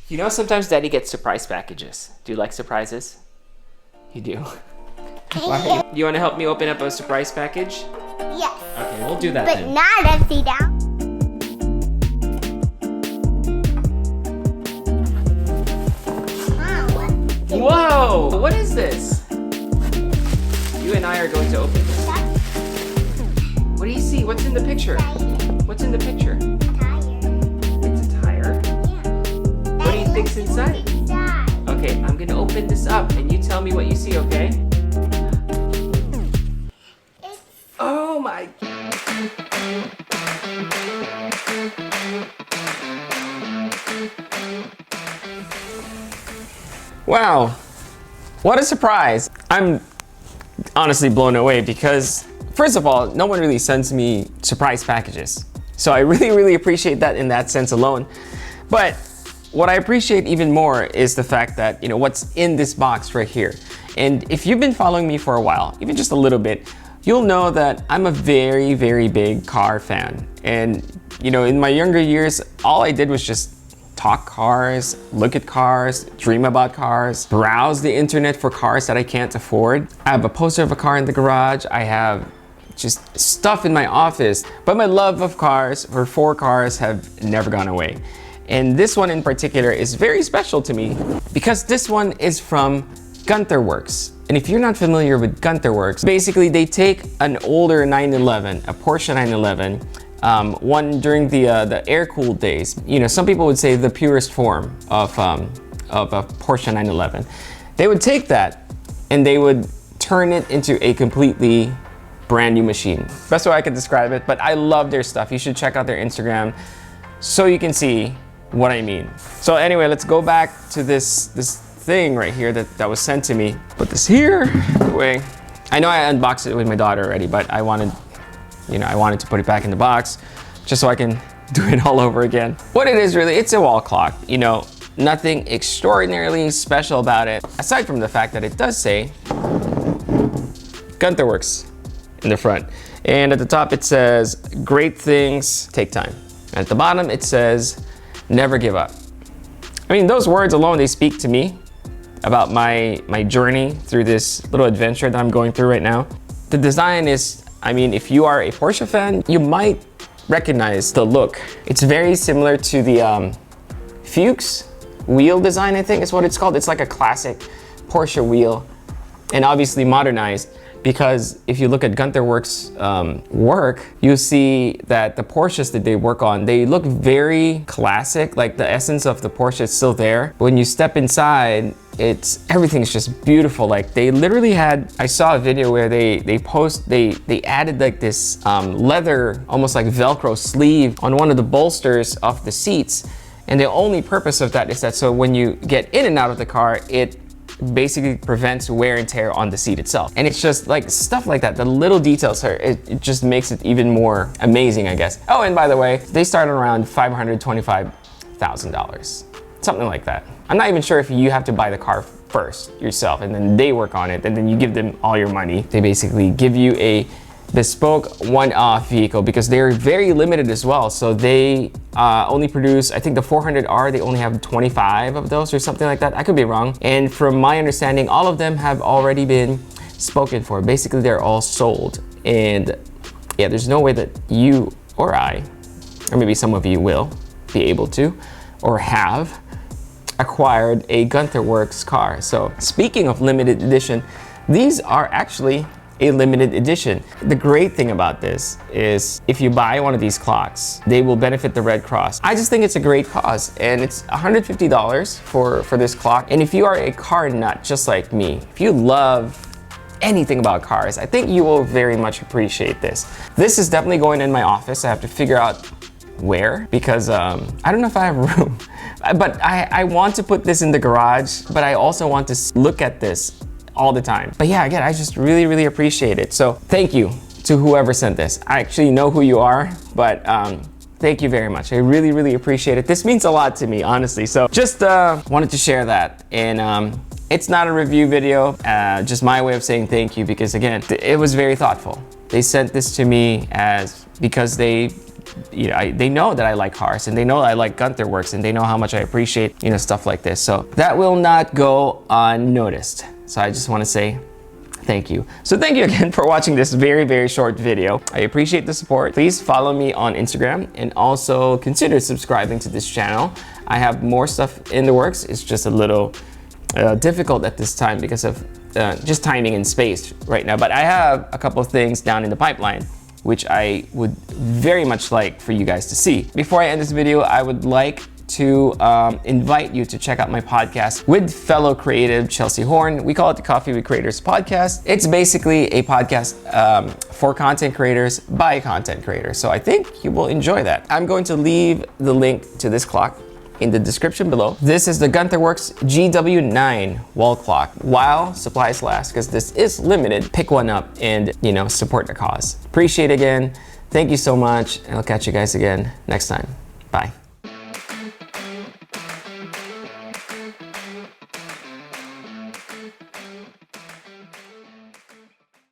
You know, sometimes Daddy gets surprise packages. Do you like surprises? You do. Why? You want to help me open up a surprise package? Yes. Okay, we'll do that But then. not upside down. Whoa! What is this? You and I are going to open this. What do you see? What's in the picture? What's in the picture? It's a tire. What do you think's inside? Okay, I'm gonna open this up and you tell me what you see, okay? Oh my. Wow, what a surprise. I'm honestly blown away because, first of all, no one really sends me surprise packages. So I really appreciate that in that sense alone. But what I appreciate even more is the fact that, you know, what's in this box right here. And if you've been following me for a while, even just a little bit, you'll know that I'm a very big car fan. And, you know, in my younger years, all I did was just talk cars, look at cars, dream about cars, browse the internet for cars that I can't afford. I have a poster of a car in the garage. I have just stuff in my office, but my love of cars, or for cars, have never gone away. And this one in particular is very special to me because this one is from Gunther Works. And if you're not familiar with Gunther Works, basically they take an older 911, a Porsche 911, one during the air-cooled days. You know, some people would say the purest form of a Porsche 911. They would take that and they would turn it into a completely brand new machine. Best way I could describe it, but I love their stuff. You should check out their Instagram so you can see what I mean. So anyway, let's go back to this thing right here that was sent to me. Put this here, away. I know I unboxed it with my daughter already, but I wanted to put it back in the box just so I can do it all over again. What it is really, it's a wall clock. You know, nothing extraordinarily special about it, aside from the fact that it does say Gunther Works in the front. And at the top it says, great things take time. And at the bottom it says, never give up. I mean, those words alone, they speak to me about my journey through this little adventure that I'm going through right now. The design is, I mean, if you are a Porsche fan, you might recognize the look. It's very similar to the Fuchs wheel design, I think is what it's called. It's like a classic Porsche wheel, and obviously modernized, because if you look at Gunther Works' work, you see that the Porsches that they work on, they look very classic, like the essence of the Porsche is still there. But when you step inside, everything's just beautiful. Like they literally had, I saw a video where they added like this leather, almost like Velcro sleeve on one of the bolsters of the seats. And the only purpose of that is that so when you get in and out of the car, it basically prevents wear and tear on the seat itself. And it's just like stuff like that, the little details here, it just makes it even more amazing, I guess. Oh, and by the way, they start around $525,000, something like that. I'm not even sure if you have to buy the car first yourself and then they work on it and then you give them all your money. They basically give you a bespoke one-off vehicle because they're very limited as well. So they only produce, I think the 400R, they only have 25 of those or something like that. I could be wrong. And from my understanding, all of them have already been spoken for. Basically, they're all sold. And yeah, there's no way that you or I, or maybe some of you will be able to, or have acquired a Gunther Works car. So speaking of limited edition, these are actually a limited edition. The great thing about this is if you buy one of these clocks, they will benefit the Red Cross. I just think it's a great cause, and it's $150 for this clock. And if you are a car nut just like me, if you love anything about cars, I think you will very much appreciate this. This is definitely going in my office. I have to figure out where, because I don't know if I have room. But I want to put this in the garage, but I also want to look at this all the time. But yeah, again, I just really appreciate it. So thank you to whoever sent this. I actually know who you are, but thank you very much. I really appreciate it. This means a lot to me, honestly. So just wanted to share that. And it's not a review video, just my way of saying thank you, because again, it was very thoughtful. They sent this to me because they they know that I like Harz, and they know I like Gunther Works, and they know how much I appreciate, stuff like this. So that will not go unnoticed. So I just want to say thank you. So thank you again for watching this very, very short video. I appreciate the support. Please follow me on Instagram and also consider subscribing to this channel. I have more stuff in the works. It's just a little difficult at this time because of just timing and space right now. But I have a couple of things down in the pipeline which I would very much like for you guys to see. Before I end this video, I would like to invite you to check out my podcast with fellow creative Chelsea Horn. We call it the Coffee with Creators podcast. It's basically a podcast for content creators by content creators. So I think you will enjoy that. I'm going to leave the link to this clock in the description below. This is the Gunther Works GW9 wall clock. While supplies last, because this is limited, pick one up and support the cause. Appreciate it again. Thank you so much, and I'll catch you guys again next time. Bye.